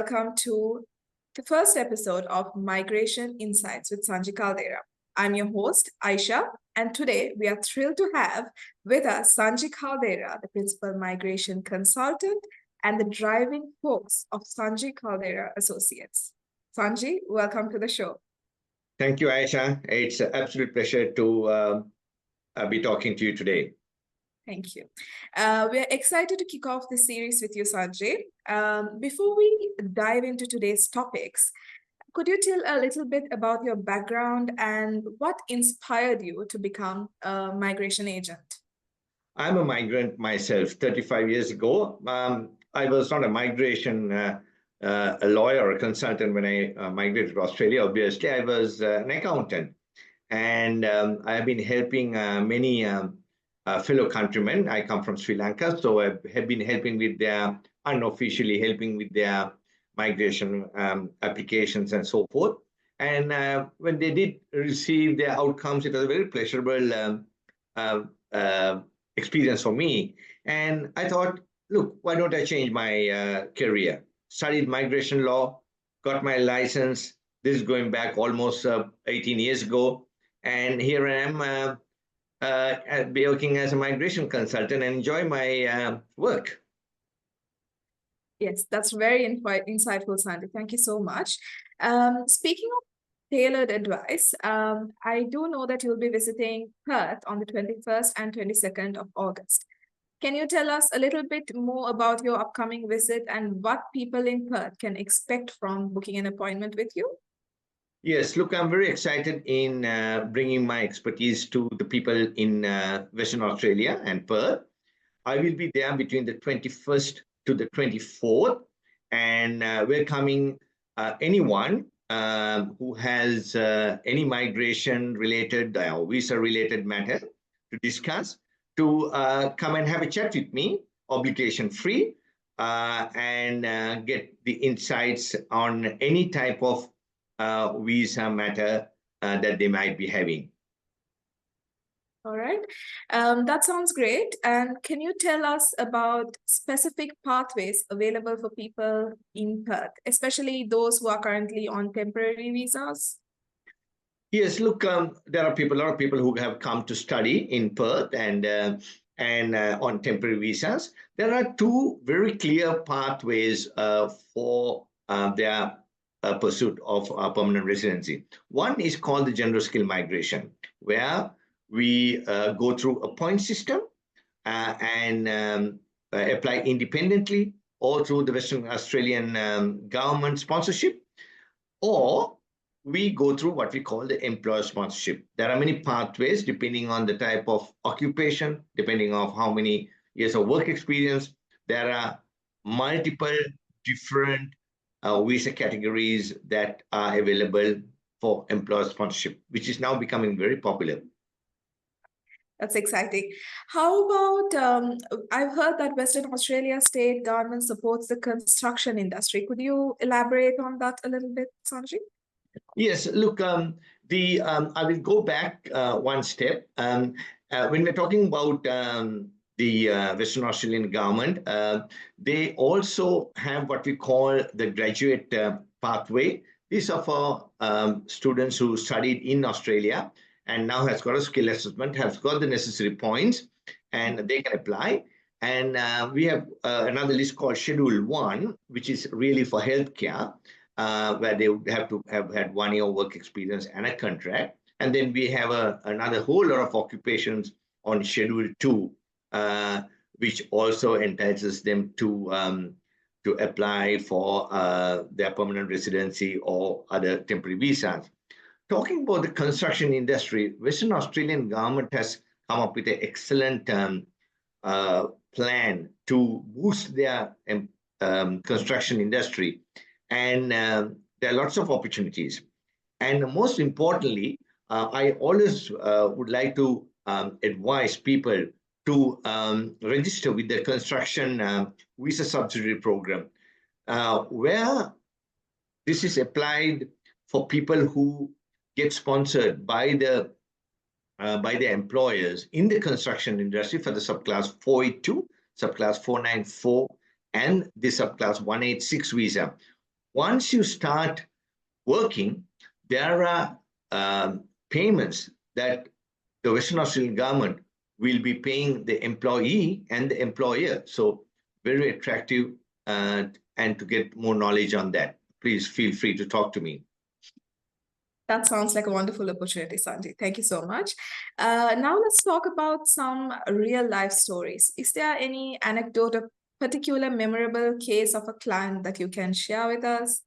welcome to the first episode of Migration Insights with Sanji Caldera. I'm your host, Aisha, and today we are thrilled to have with us Sanji Caldera, the Principal Migration Consultant and the driving force of Sanji Caldera Associates. Sanji, welcome to the show. Thank you, Aisha. It's an absolute pleasure to be talking to you today. Thank you. We're excited to kick off this series with you, Sanjay. Before we dive into today's topics, could you tell a little bit about your background and what inspired you to become a migration agent? I'm a migrant myself. 35 years ago, I was not a migration a lawyer or a consultant when I migrated to Australia. Obviously, I was an accountant, and I have been helping many fellow countrymen. I come from Sri Lanka, so I have been helping with their, unofficially helping with their migration applications and so forth. And when they did receive their outcomes, it was a very pleasurable experience for me. And I thought, look, why don't I change my career? Studied migration law, got my license. This is going back almost 18 years ago. And here I am working as a migration consultant and enjoy my work. Yes, that's very insightful, Sandy. Thank you so much. Speaking of tailored advice, I do know that you'll be visiting Perth on the 21st and 22nd of August. Can you tell us a little bit more about your upcoming visit and what people in Perth can expect from booking an appointment with you? Yes, look, I'm very excited in bringing my expertise to the people in Western Australia and Perth. I will be there between the 21st to the 24th, and welcoming anyone who has any migration-related or visa-related matter to discuss, to come and have a chat with me, obligation-free, and get the insights on any type of visa matter that they might be having. All right, that sounds great. And can you tell us about specific pathways available for people in Perth, especially those who are currently on temporary visas? Yes, look, there are a lot of people who have come to study in Perth and on temporary visas. There are two very clear pathways for their pursuit of permanent residency. One is called the general skill migration, where we go through a point system and apply independently or through the Western Australian government sponsorship, or we go through what we call the employer sponsorship. There are many pathways depending on the type of occupation, depending on how many years of work experience. There are multiple different visa categories that are available for employer sponsorship, which is now becoming very popular. That's exciting. How about, I've heard that Western Australia state government supports the construction industry. Could you elaborate on that a little bit, Sanji? Yes, look, I will go back one step. When we're talking about the Western Australian government, they also have what we call the graduate pathway. These are for students who studied in Australia and now has got a skill assessment, has got the necessary points, and they can apply. And we have another list called Schedule 1, which is really for healthcare, where they would have to have had 1 year work experience and a contract. And then we have another whole lot of occupations on Schedule 2, which also entitles them to apply for their permanent residency or other temporary visas. Talking about the construction industry, Western Australian government has come up with an excellent plan to boost their construction industry. And there are lots of opportunities. And most importantly, I always would like to advise people to register with the construction visa subsidy program, where this is applied for people who get sponsored by the employers in the construction industry for the subclass 482, subclass 494, and the subclass 186 visa. once you start working, there are payments that the Western Australian government will be paying the employee and the employer. So very attractive. And to get more knowledge on that, please feel free to talk to me. That sounds like a wonderful opportunity, Sanji. Thank you so much. Now let's talk about some real life stories. Is there any anecdote or particular memorable case of a client that you can share with us?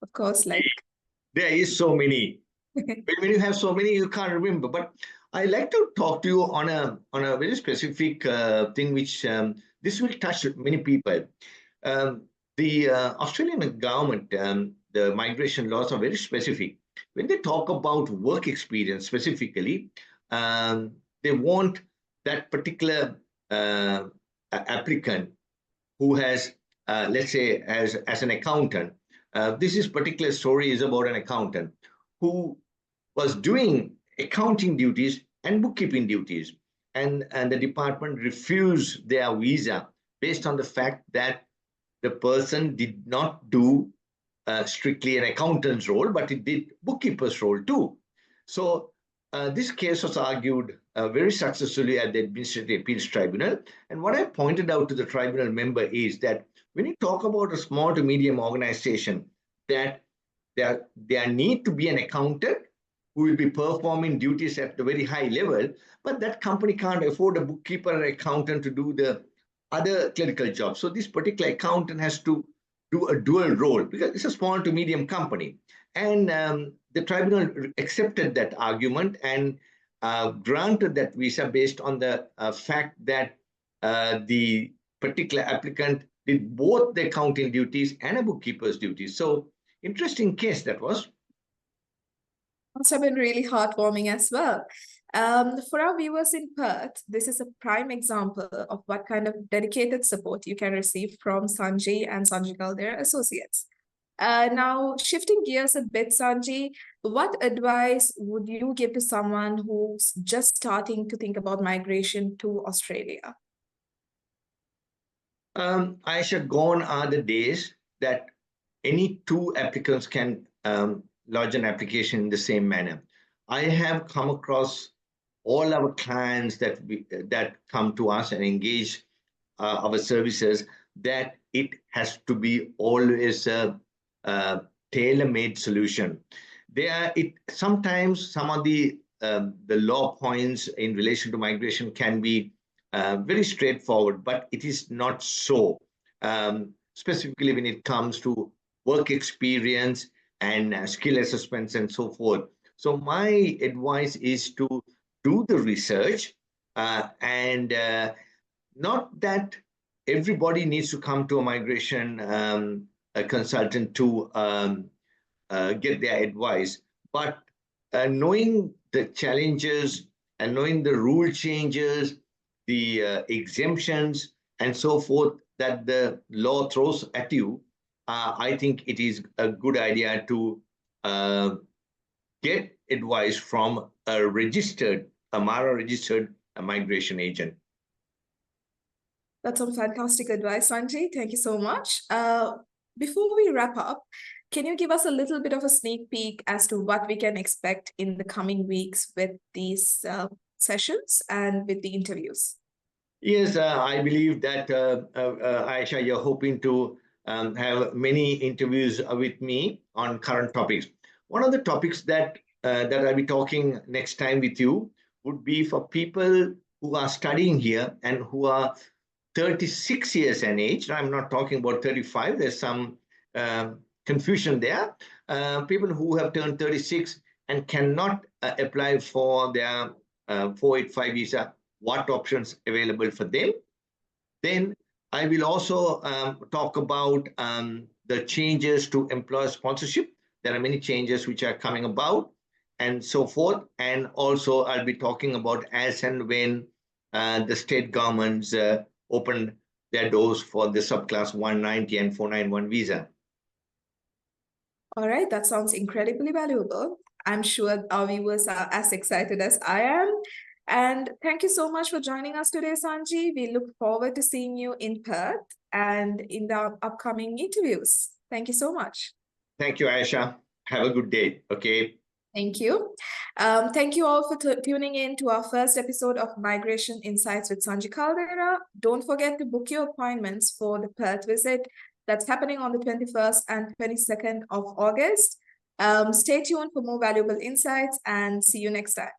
Of course, like There is so many. When you have so many, you can't remember. But I like to talk to you on a very specific thing, which this will touch many people. The Australian government, the migration laws are very specific. When they talk about work experience specifically, they want that particular applicant who has, let's say, as an accountant. This particular story is about an accountant who was doing accounting duties and bookkeeping duties, and the department refused their visa based on the fact that the person did not do strictly an accountant's role, but it did bookkeeper's role too. So this case was argued very successfully at the Administrative Appeals Tribunal. And what I pointed out to the tribunal member is that when you talk about a small to medium organization, that there need to be an accountant who will be performing duties at the very high level, but that company can't afford a bookkeeper or accountant to do the other clerical jobs. So this particular accountant has to do a dual role because it's a small to medium company. And the tribunal accepted that argument and granted that visa based on the fact that the particular applicant did both the accounting duties and a bookkeeper's duties. So interesting case that was. must have been really heartwarming as well. For our viewers in Perth, this is a prime example of what kind of dedicated support you can receive from Sanji and Sanji Caldera Associates. Now, shifting gears a bit, Sanji, what advice would you give to someone who's just starting to think about migration to Australia? Aisha, gone are the days that any two applicants can lodge an application in the same manner. I have come across all our clients that come to us and engage our services, that it has to be always a tailor-made solution. Sometimes some of the law points in relation to migration can be very straightforward, but it is not so. Specifically when it comes to work experience and skill assessments and so forth. So my advice is to do the research and not that everybody needs to come to a migration a consultant to get their advice, but knowing the challenges and knowing the rule changes, the exemptions and so forth that the law throws at you, I think it is a good idea to get advice from a MARA registered migration agent. That's some fantastic advice, Sanji. Thank you so much. Before we wrap up, can you give us a little bit of a sneak peek as to what we can expect in the coming weeks with these sessions and with the interviews? Yes, I believe that, Aisha, you're hoping to have many interviews with me on current topics. One of the topics that I'll be talking next time with you would be for people who are studying here and who are 36 years in age. I'm not talking about 35. There's some confusion there. People who have turned 36 and cannot apply for their 485 visa, what options available for them. Then I will also talk about the changes to employer sponsorship. There are many changes which are coming about and so forth. And also I'll be talking about as and when the state governments open their doors for the subclass 190 and 491 visa. All right, that sounds incredibly valuable. I'm sure our viewers are as excited as I am. And thank you so much for joining us today, Sanji. We look forward to seeing you in Perth and in the upcoming interviews. Thank you so much. Thank you, Aisha. Have a good day. Okay. Thank you. Thank you all for tuning in to our first episode of Migration Insights with Sanji Caldera. Don't forget to book your appointments for the Perth visit that's happening on the 21st and 22nd of August. Stay tuned for more valuable insights and see you next time.